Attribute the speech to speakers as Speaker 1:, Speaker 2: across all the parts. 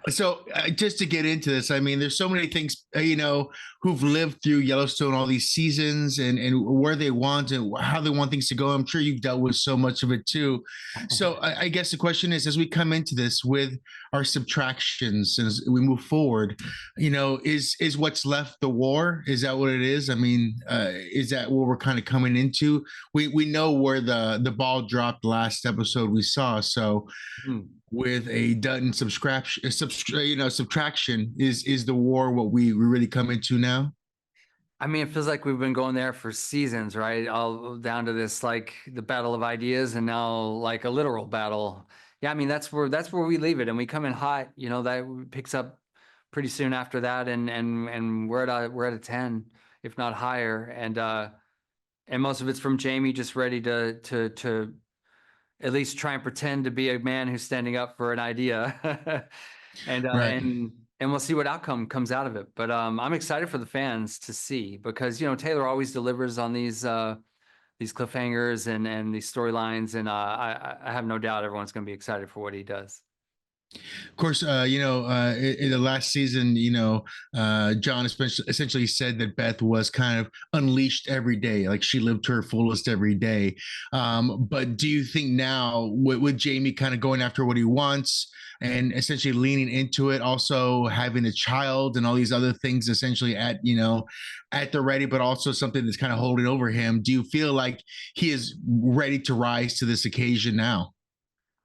Speaker 1: So just to get into this, I mean, there's so many things, who've lived through Yellowstone, all these seasons, and where they want and how they want things to go. I'm sure you've dealt with so much of it too. So I guess the question is, as we come into this with our subtractions as we move forward, is what's left the war? Is that what it is? I mean, is that what we're kind of coming into? We know where the ball dropped last episode we saw. So
Speaker 2: Hmm.
Speaker 1: with a Dutton subtraction, is the war what we really come into now?
Speaker 2: I mean, it feels like we've been going there for seasons, right? All down to this, like the battle of ideas, and now like a literal battle. Yeah, I mean that's where we leave it, and we come in hot. That picks up pretty soon after that, and we're at a 10, if not higher, and most of it's from Jamie, just ready to at least try and pretend to be a man who's standing up for an idea.
Speaker 1: Right.
Speaker 2: And we'll see what outcome comes out of it. But I'm excited for the fans to see, because Taylor always delivers on these cliffhangers and these storylines, and I have no doubt everyone's going to be excited for what he does.
Speaker 1: Of course, in the last season, John essentially said that Beth was kind of unleashed every day, like she lived to her fullest every day. But do you think now, with Jamie kind of going after what he wants and essentially leaning into it, also having a child and all these other things, essentially at the ready, but also something that's kind of holding over him? Do you feel like he is ready to rise to this occasion now?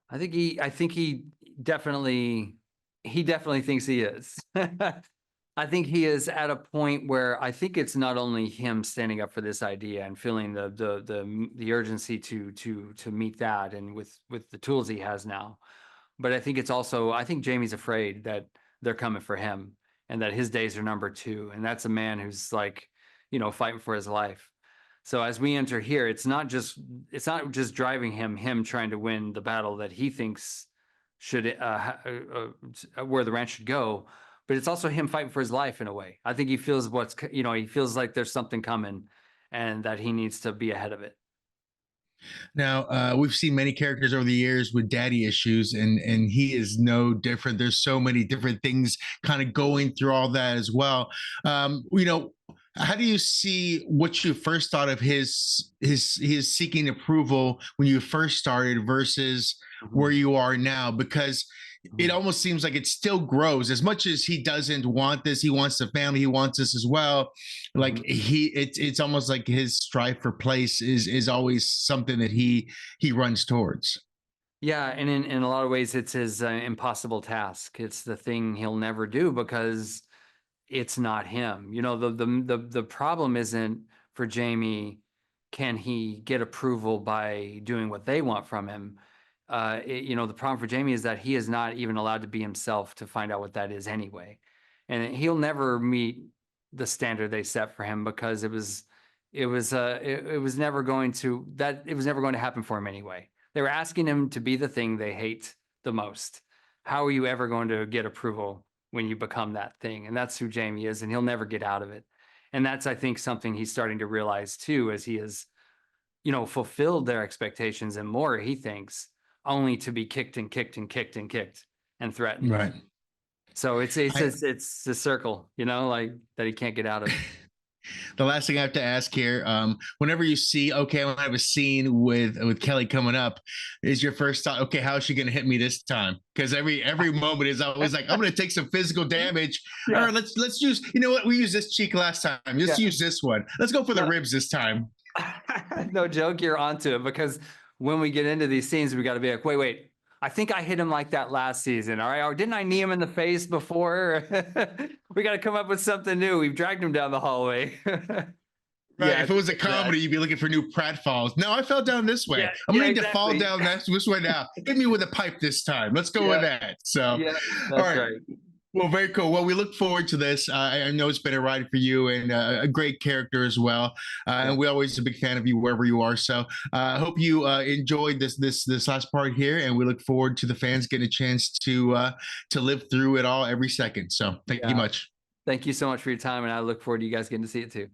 Speaker 2: I think he definitely he definitely thinks he is. I think he is at a point where I think it's not only him standing up for this idea and feeling the urgency to meet that, and with the tools he has now, but I think it's also, I think Jamie's afraid that they're coming for him, and that his days are number two, and that's a man who's like, fighting for his life. So as we enter here, it's not just driving him trying to win the battle that he thinks should where the ranch should go, but it's also him fighting for his life in a way. I think he feels he feels like there's something coming, and that he needs to be ahead of it.
Speaker 1: Now, we've seen many characters over the years with daddy issues, and he is no different. There's so many different things kind of going through all that as well. How do you see what you first thought of his seeking approval when you first started versus where
Speaker 2: Mhm.
Speaker 1: you are now? Because it
Speaker 2: Mhm.
Speaker 1: almost seems like it still grows as much as he doesn't want this. He wants the family. He wants this as well. Like
Speaker 2: Mhm.
Speaker 1: it's almost like his strive for place is always something that he runs towards.
Speaker 2: Yeah, and in a lot of ways, it's his impossible task. It's the thing he'll never do, because it's not him. The problem isn't for Jamie, can he get approval by doing what they want from him? The problem for Jamie is that he is not even allowed to be himself to find out what that is anyway. And he'll never meet the standard they set for him, because it was never going to happen for him anyway. They were asking him to be the thing they hate the most. How are you ever going to get approval when you become that thing? And that's who Jamie is, and he'll never get out of it. And that's, I think, something he's starting to realize too, as he has, fulfilled their expectations and more, he thinks, only to be kicked and kicked and kicked and kicked and threatened.
Speaker 1: Right.
Speaker 2: So it's
Speaker 1: I,
Speaker 2: it's it's a circle, like that he can't get out of.
Speaker 1: the last thing I have to ask here, whenever you see, okay, I want to have a scene with Kelly coming up, is your first thought, okay, how is she going to hit me this time? Because every moment is always like, I'm going to take some physical damage. All
Speaker 2: Yeah,
Speaker 1: right, let's use, you know what, we used this cheek last time. Let's
Speaker 2: yeah,
Speaker 1: use this one. Let's go for the
Speaker 2: yeah.
Speaker 1: ribs this time.
Speaker 2: No joke, you're onto it, because when we get into these scenes, we got to be like, wait. I think I hit him like that last season. All right. Or didn't I knee him in the face before? We got to come up with something new. We've dragged him down the hallway.
Speaker 1: Right.
Speaker 2: Yeah,
Speaker 1: If
Speaker 2: it's
Speaker 1: it was a
Speaker 2: that.
Speaker 1: comedy, you'd be looking for new pratfalls. No, I fell down this way.
Speaker 2: Yeah,
Speaker 1: I'm
Speaker 2: yeah,
Speaker 1: going to fall
Speaker 2: exactly.
Speaker 1: down this way now. Hit me with a pipe this time. Let's go with
Speaker 2: Yeah,
Speaker 1: that. So,
Speaker 2: yeah,
Speaker 1: all
Speaker 2: that's
Speaker 1: right.
Speaker 2: right.
Speaker 1: Well, very cool. Well, we look forward to this. I know it's been a ride for you and a great character as well.
Speaker 2: Yeah,
Speaker 1: And we're always a big fan of you wherever you are. So I hope you enjoyed this last part here, and we look forward to the fans getting a chance to live through it all every second. So thank you
Speaker 2: yeah.
Speaker 1: much.
Speaker 2: Thank you so much for your time, and I look forward to you guys getting to see it too.